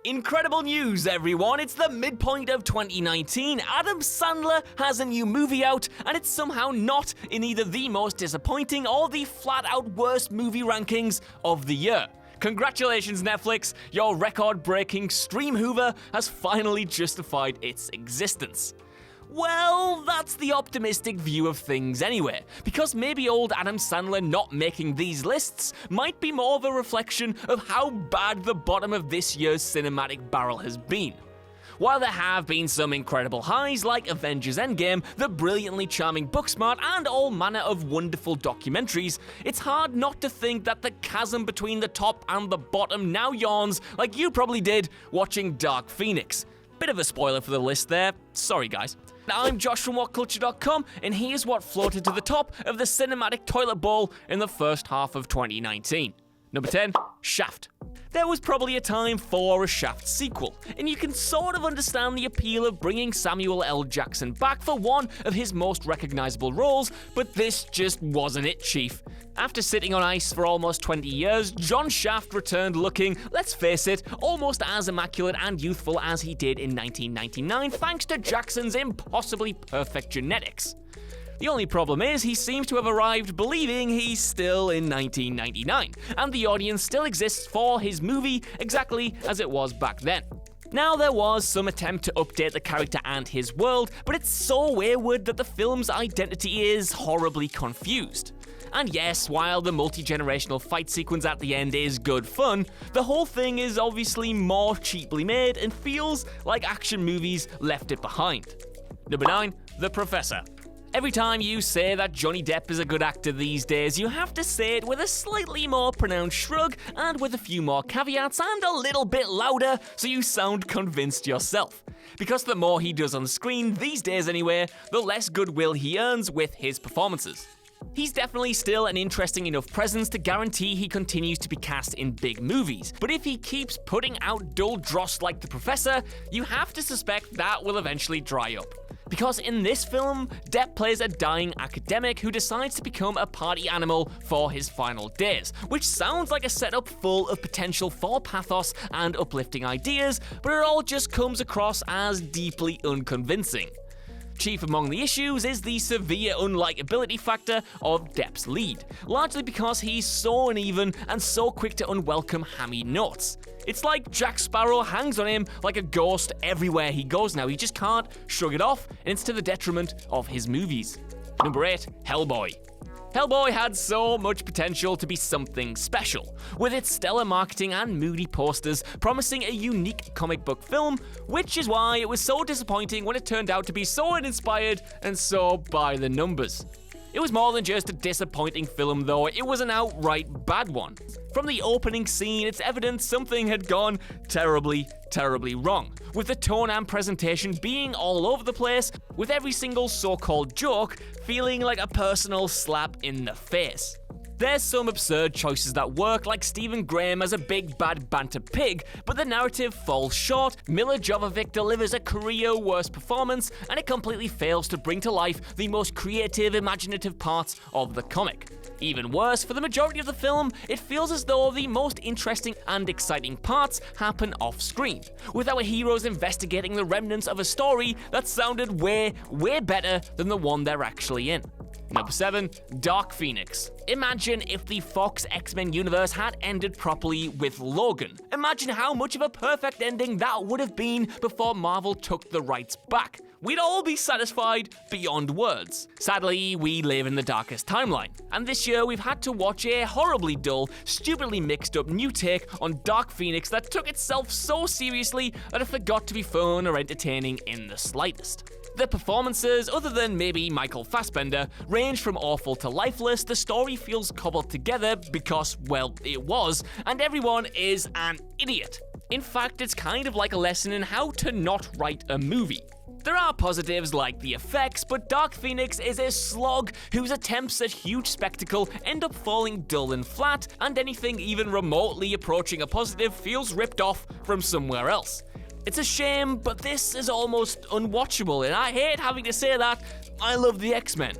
Incredible news, everyone! It's the midpoint of 2019. Adam Sandler has a new movie out, and it's somehow not in either the most disappointing or the flat-out worst movie rankings of the year. Congratulations, Netflix! Your record-breaking stream hoover has finally justified its existence. Well, that's the optimistic view of things anyway, because maybe old Adam Sandler not making these lists might be more of a reflection of how bad the bottom of this year's cinematic barrel has been. While there have been some incredible highs like Avengers Endgame, the brilliantly charming Booksmart, and all manner of wonderful documentaries, it's hard not to think that the chasm between the top and the bottom now yawns like you probably did watching Dark Phoenix. Bit of a spoiler for the list there, sorry guys. I'm Josh from WhatCulture.com, and here's what floated to the top of the cinematic toilet bowl in the first half of 2019. Number 10, Shaft. There was probably a time for a Shaft sequel, and you can sort of understand the appeal of bringing Samuel L. Jackson back for one of his most recognizable roles, but this just wasn't it, Chief. After sitting on ice for almost 20 years, John Shaft returned looking, let's face it, almost as immaculate and youthful as he did in 1999 thanks to Jackson's impossibly perfect genetics. The only problem is he seems to have arrived believing he's still in 1999, and the audience still exists for his movie exactly as it was back then. Now, there was some attempt to update the character and his world, but it's so wayward that the film's identity is horribly confused. And yes, while the multi-generational fight sequence at the end is good fun, the whole thing is obviously more cheaply made and feels like action movies left it behind. Number 9, The Professor. Every time you say that Johnny Depp is a good actor these days, you have to say it with a slightly more pronounced shrug and with a few more caveats and a little bit louder so you sound convinced yourself. Because the more he does on screen, these days anyway, the less goodwill he earns with his performances. He's definitely still an interesting enough presence to guarantee he continues to be cast in big movies, but if he keeps putting out dull dross like The Professor, you have to suspect that will eventually dry up. Because in this film, Depp plays a dying academic who decides to become a party animal for his final days, which sounds like a setup full of potential for pathos and uplifting ideas, but it all just comes across as deeply unconvincing. Chief among the issues is the severe unlikability factor of Depp's lead, largely because he's so uneven and so quick to unwelcome hammy notes. It's like Jack Sparrow hangs on him like a ghost everywhere he goes now. He just can't shrug it off, and it's to the detriment of his movies. Number 8, Hellboy. Hellboy had so much potential to be something special, with its stellar marketing and moody posters promising a unique comic book film, which is why it was so disappointing when it turned out to be so uninspired and so by the numbers. It was more than just a disappointing film though, it was an outright bad one. From the opening scene, it's evident something had gone terribly, terribly wrong, with the tone and presentation being all over the place, with every single so-called joke feeling like a personal slap in the face. There's some absurd choices that work, like Stephen Graham as a big bad banter pig, but the narrative falls short, Mila Jovovich delivers a career-worst performance, and it completely fails to bring to life the most creative, imaginative parts of the comic. Even worse, for the majority of the film, it feels as though the most interesting and exciting parts happen off-screen, with our heroes investigating the remnants of a story that sounded way better than the one they're actually in. Number 7, Dark Phoenix. Imagine if the Fox X-Men universe had ended properly with Logan. Imagine how much of a perfect ending that would have been before Marvel took the rights back. We'd all be satisfied beyond words. Sadly, we live in the darkest timeline, and this year we've had to watch a horribly dull, stupidly mixed up new take on Dark Phoenix that took itself so seriously that it forgot to be fun or entertaining in the slightest. The performances, other than maybe Michael Fassbender, range from awful to lifeless. The story feels cobbled together because, well, it was, and everyone is an idiot. In fact, it's kind of like a lesson in how to not write a movie. There are positives like the effects, but Dark Phoenix is a slog whose attempts at huge spectacle end up falling dull and flat, and anything even remotely approaching a positive feels ripped off from somewhere else. It's a shame, but this is almost unwatchable, and I hate having to say that. I love the X-Men.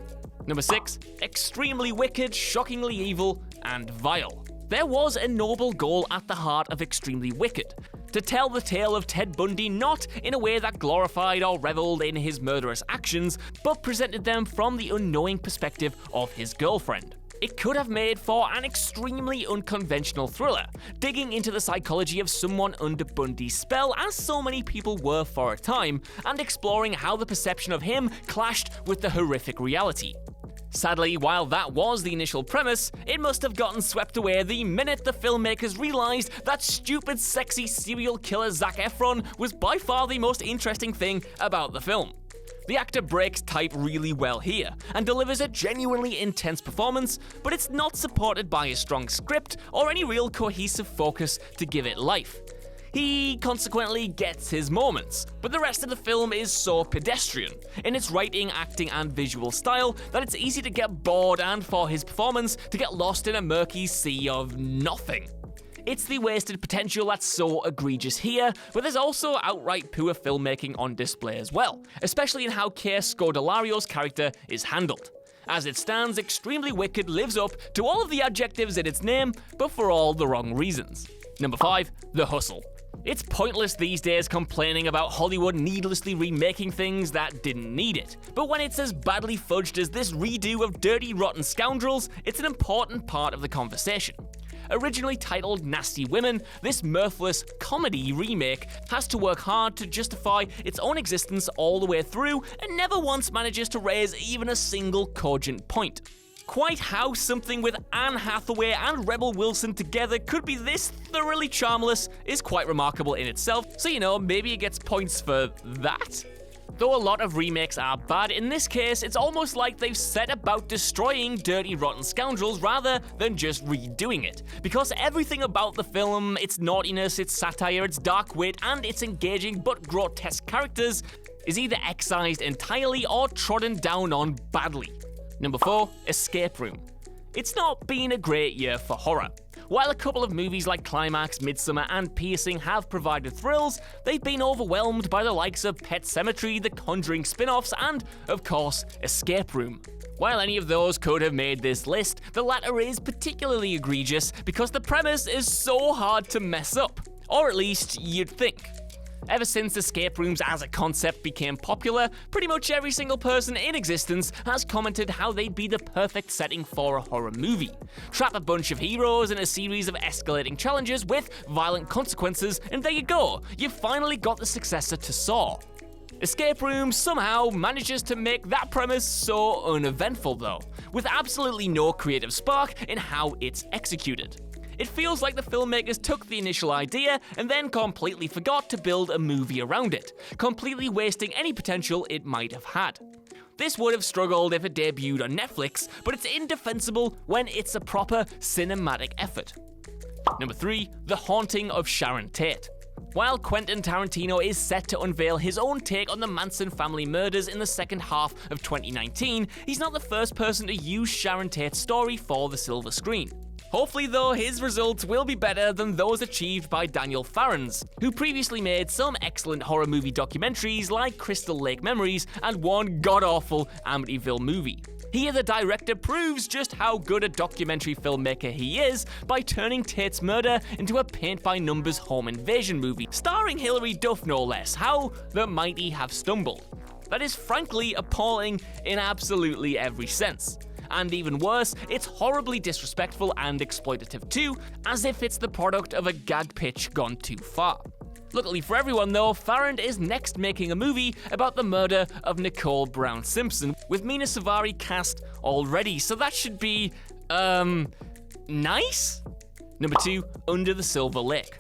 Number 6, extremely wicked, shockingly evil, and vile. There was a noble goal at the heart of Extremely Wicked. to tell the tale of Ted Bundy not in a way that glorified or reveled in his murderous actions, but presented them from the unknowing perspective of his girlfriend. It could have made for an extremely unconventional thriller, digging into the psychology of someone under Bundy's spell, as so many people were for a time, and exploring how the perception of him clashed with the horrific reality. Sadly, while that was the initial premise, it must have gotten swept away the minute the filmmakers realized that stupid, sexy serial killer Zac Efron was by far the most interesting thing about the film. The actor breaks type really well here, and delivers a genuinely intense performance, but it's not supported by a strong script or any real cohesive focus to give it life. He consequently gets his moments, but the rest of the film is so pedestrian in its writing, acting, and visual style that it's easy to get bored and for his performance to get lost in a murky sea of nothing. It's the wasted potential that's so egregious here, but there's also outright poor filmmaking on display as well, especially in how Keir Scodelario's character is handled. As it stands, Extremely Wicked lives up to all of the adjectives in its name, but for all the wrong reasons. Number 5, The Hustle. It's pointless these days complaining about Hollywood needlessly remaking things that didn't need it. But when it's as badly fudged as this redo of Dirty Rotten Scoundrels, it's an important part of the conversation. Originally titled Nasty Women, this mirthless comedy remake has to work hard to justify its own existence all the way through and never once manages to raise even a single cogent point. Quite how something with Anne Hathaway and Rebel Wilson together could be this thoroughly charmless is quite remarkable in itself, so maybe it gets points for that. Though a lot of remakes are bad, in this case it's almost like they've set about destroying Dirty Rotten Scoundrels rather than just redoing it. Because everything about the film, its naughtiness, its satire, its dark wit, and its engaging but grotesque characters is either excised entirely or trodden down on badly. Number 4, Escape Room. It's not been a great year for horror. While a couple of movies like Climax, Midsommar, and Piercing have provided thrills, they've been overwhelmed by the likes of Pet Sematary, The Conjuring spin-offs, and, of course, Escape Room. While any of those could have made this list, the latter is particularly egregious because the premise is so hard to mess up. Or at least, you'd think. Ever since escape rooms as a concept became popular, pretty much every single person in existence has commented how they'd be the perfect setting for a horror movie. Trap a bunch of heroes in a series of escalating challenges with violent consequences, and there you go, you've finally got the successor to Saw. Escape Room somehow manages to make that premise so uneventful though, with absolutely no creative spark in how it's executed. It feels like the filmmakers took the initial idea and then completely forgot to build a movie around it, completely wasting any potential it might have had. This would have struggled if it debuted on Netflix, but it's indefensible when it's a proper cinematic effort. Number 3, The Haunting of Sharon Tate. While Quentin Tarantino is set to unveil his own take on the Manson family murders in the second half of 2019, he's not the first person to use Sharon Tate's story for the silver screen. Hopefully though, his results will be better than those achieved by Daniel Farrens, who previously made some excellent horror movie documentaries like Crystal Lake Memories and one god-awful Amityville movie. Here the director proves just how good a documentary filmmaker he is by turning Tate's murder into a paint-by-numbers home invasion movie, starring Hilary Duff no less. How the mighty have stumbled. That is frankly appalling in absolutely every sense. And even worse, it's horribly disrespectful and exploitative too, as if it's the product of a gag pitch gone too far. Luckily for everyone though, Farrand is next making a movie about the murder of Nicole Brown Simpson, with Mina Suvari cast already, so that should be, nice? Number 2, Under the Silver Lake.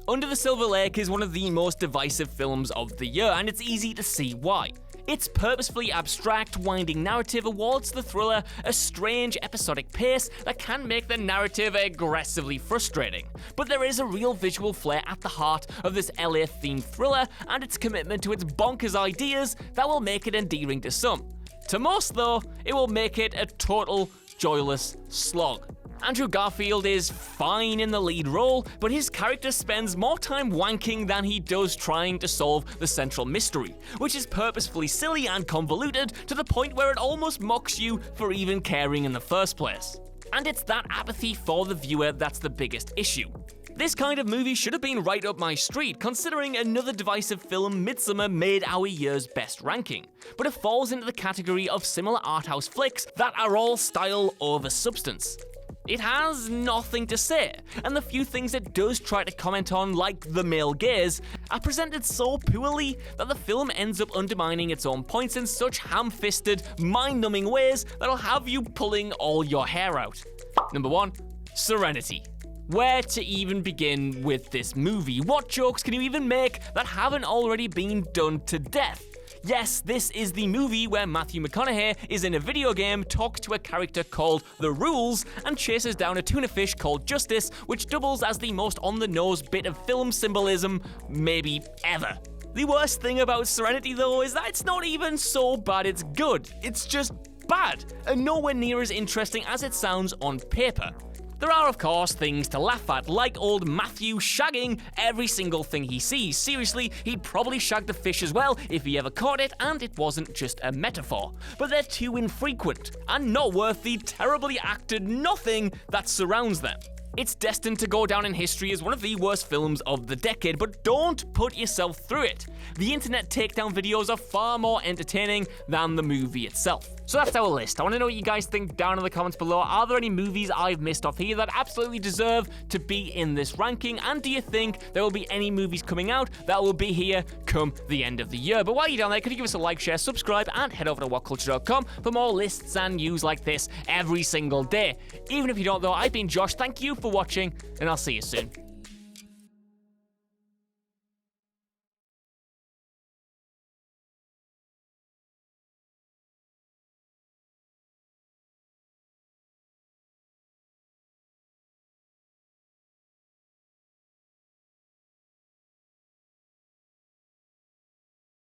Under the Silver Lake is one of the most divisive films of the year, and it's easy to see why. Its purposefully abstract, winding narrative awards the thriller a strange, episodic pace that can make the narrative aggressively frustrating. But there is a real visual flair at the heart of this LA-themed thriller, and its commitment to its bonkers ideas that will make it endearing to some. To most, though, it will make it a total, joyless slog. Andrew Garfield is fine in the lead role, but his character spends more time wanking than he does trying to solve the central mystery, which is purposefully silly and convoluted to the point where it almost mocks you for even caring in the first place. And it's that apathy for the viewer that's the biggest issue. This kind of movie should have been right up my street, considering another divisive film, Midsommar, made our year's best ranking. But it falls into the category of similar arthouse flicks that are all style over substance. It has nothing to say, and the few things it does try to comment on, like the male gaze, are presented so poorly that the film ends up undermining its own points in such ham-fisted, mind-numbing ways that'll have you pulling all your hair out. Number 1. Serenity. Where to even begin with this movie? What jokes can you even make that haven't already been done to death? Yes, this is the movie where Matthew McConaughey is in a video game, talks to a character called The Rules, and chases down a tuna fish called Justice, which doubles as the most on-the-nose bit of film symbolism maybe ever. The worst thing about Serenity, though, is that it's not even so bad it's good. It's just bad, and nowhere near as interesting as it sounds on paper. There are, of course, things to laugh at, like old Matthew shagging every single thing he sees. Seriously, he'd probably shag the fish as well if he ever caught it and it wasn't just a metaphor. But they're too infrequent, and not worth the terribly acted nothing that surrounds them. It's destined to go down in history as one of the worst films of the decade, but don't put yourself through it. The internet takedown videos are far more entertaining than the movie itself. So that's our list. I want to know what you guys think down in the comments below. Are there any movies I've missed off here that absolutely deserve to be in this ranking? And do you think there will be any movies coming out that will be here come the end of the year? But while you're down there, could you give us a like, share, subscribe, and head over to whatculture.com for more lists and news like this every single day. Even if you don't though, I've been Josh. Thank you for watching, and I'll see you soon.